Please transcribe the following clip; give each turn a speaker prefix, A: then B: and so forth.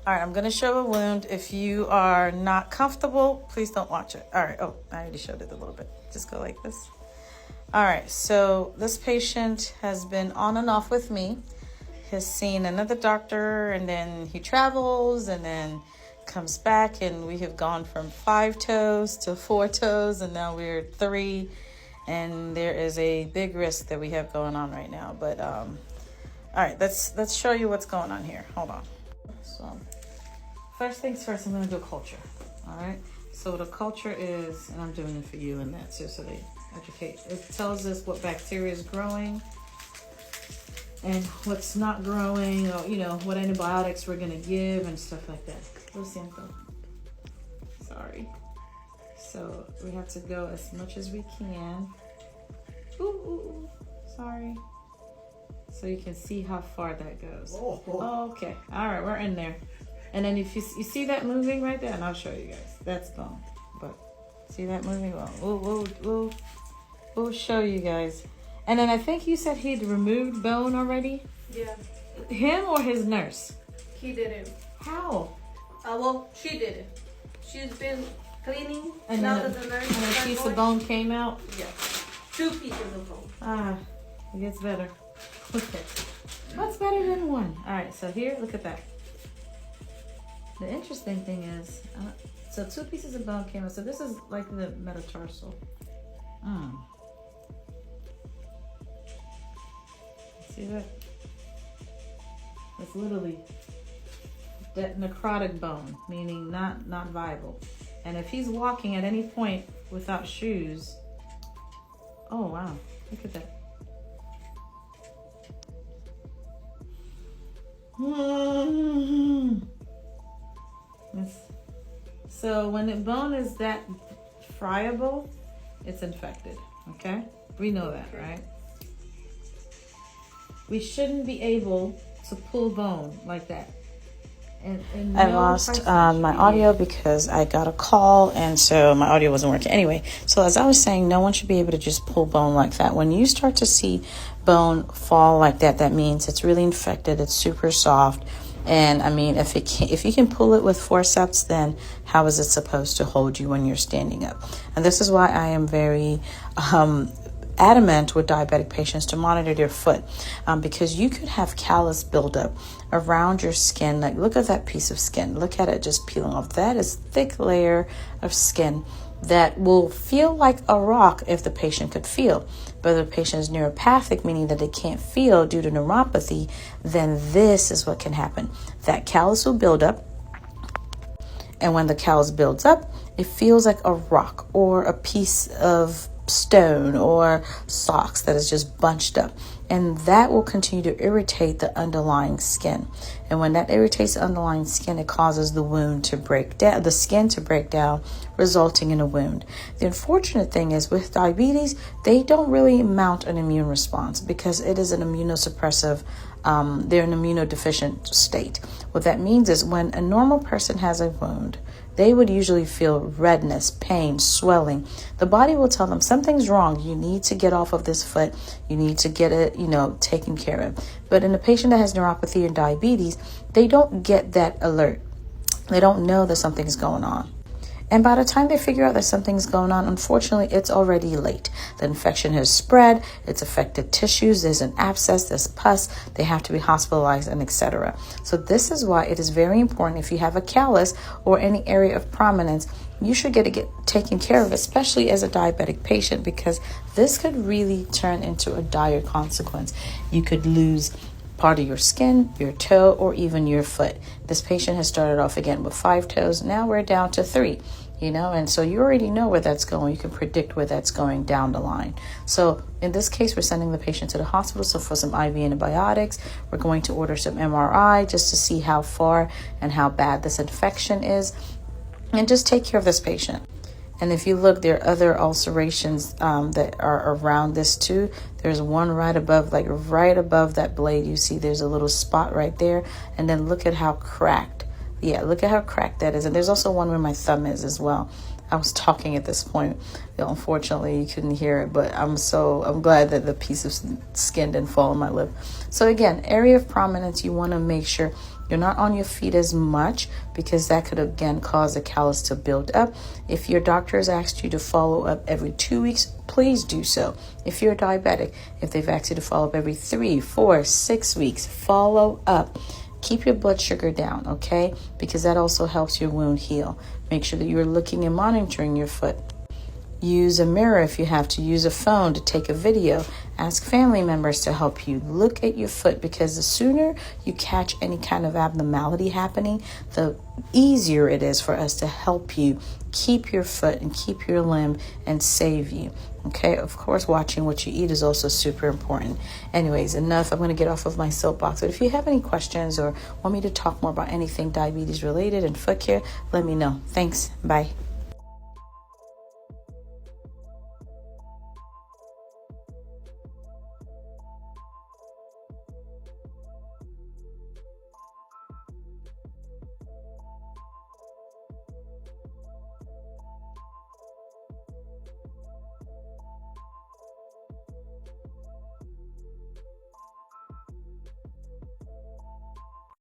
A: All right, I'm going to show a wound. If you are not comfortable, please don't watch it. All right. Oh, I already showed it a little bit. Just go like this. All right. So this patient has been on and off with me. Has seen another doctor, and then he travels and then comes back, and we have gone from 5 toes to 4 toes, and now we're 3. And there is a big risk that we have going on right now. But all right, let's show you what's going on here. Hold on. So first things first, I'm going to do a culture. All right. So the culture is, and I'm doing it for you, and that's just so they educate. It tells us what bacteria is growing and what's not growing, or what antibiotics we're going to give and stuff like that. Lo siento. Sorry. So we have to go as much as we can. Ooh, sorry. So you can see how far that goes. Oh, okay. All right, we're in there. And then if you see that moving right there, and I'll show you guys. That's gone. But see that moving? Well, we'll show you guys. And then I think you said he'd removed bone already?
B: Yeah.
A: Him or his nurse?
B: He did it.
A: How?
B: Well, she did it. She's been cleaning.
A: And
B: now
A: then
B: that the nurse
A: and a piece of bone came out?
B: Yeah. 2 pieces of bone.
A: Ah, it gets better. Okay. What's better than one? All right, so here, look at that. The interesting thing is, so 2 pieces of bone came out. So this is like the metatarsal. See that? It's literally that necrotic bone, meaning not viable. And if he's walking at any point without shoes, oh wow, look at that. So when the bone is that friable, it's infected. Okay, we know that, right? We shouldn't be able to pull bone like that. And I lost my audio because I got a call, and so my audio wasn't working. Anyway, so as I was saying, no one should be able to just pull bone like that. When you start to see bone fall like that, that means it's really infected. It's super soft. And I mean, if you can pull it with forceps, then how is it supposed to hold you when you're standing up? And this is why I am very adamant with diabetic patients to monitor their foot, because you could have callus buildup around your skin. Like, look at that piece of skin. Look at it just peeling off. That is thick layer of skin that will feel like a rock if the patient could feel. But if the patient is neuropathic, meaning that they can't feel due to neuropathy, then this is what can happen. That callus will build up. And when the callus builds up, it feels like a rock or a piece of stone or socks that is just bunched up, and that will continue to irritate the underlying skin. And when that irritates the underlying skin, it causes the wound to break down, the skin to break down, resulting in a wound. The unfortunate thing is with diabetes, they don't really mount an immune response because it is an immunosuppressive, they're an immunodeficient state. What that means is when a normal person has a wound, they would usually feel redness, pain, swelling. The body will tell them something's wrong. You need to get off of this foot. You need to get it, taken care of. But in a patient that has neuropathy and diabetes, they don't get that alert. They don't know that something's going on. And by the time they figure out that something's going on, unfortunately, it's already late. The infection has spread. It's affected tissues. There's an abscess. There's pus. They have to be hospitalized, and etc. So this is why it is very important, if you have a callus or any area of prominence, you should get taken care of, especially as a diabetic patient, because this could really turn into a dire consequence. You could lose part of your skin, your toe, or even your foot. This patient has started off again with 5 toes. Now we're down to 3. And so you already know where that's going. You can predict where that's going down the line. So in this case, we're sending the patient to the hospital. So for some IV antibiotics, we're going to order some MRI just to see how far and how bad this infection is, and just take care of this patient. And if you look, there are other ulcerations that are around this too. There's one right above that blade. You see there's a little spot right there. And then look at how cracked. Yeah, look at how cracked that is. And there's also one where my thumb is as well. I was talking at this point. Unfortunately, you couldn't hear it, but I'm glad that the piece of skin didn't fall on my lip. So again, area of prominence, you want to make sure You're not on your feet as much because that could again cause the callus to build up. If your doctor has asked you to follow up every 2 weeks, please do so. If you're diabetic, if they've asked you to follow up every 3, 4, 6 weeks, follow up. Keep your blood sugar down, okay? Because that also helps your wound heal. Make sure that you're looking and monitoring your foot. Use a mirror if you have to. Use a phone to take a video. Ask family members to help you. Look at your foot, because the sooner you catch any kind of abnormality happening, the easier it is for us to help you keep your foot and keep your limb and save you. Okay, of course, watching what you eat is also super important. Anyways, enough. I'm going to get off of my soapbox. But if you have any questions or want me to talk more about anything diabetes related and foot care, let me know. Thanks. Bye.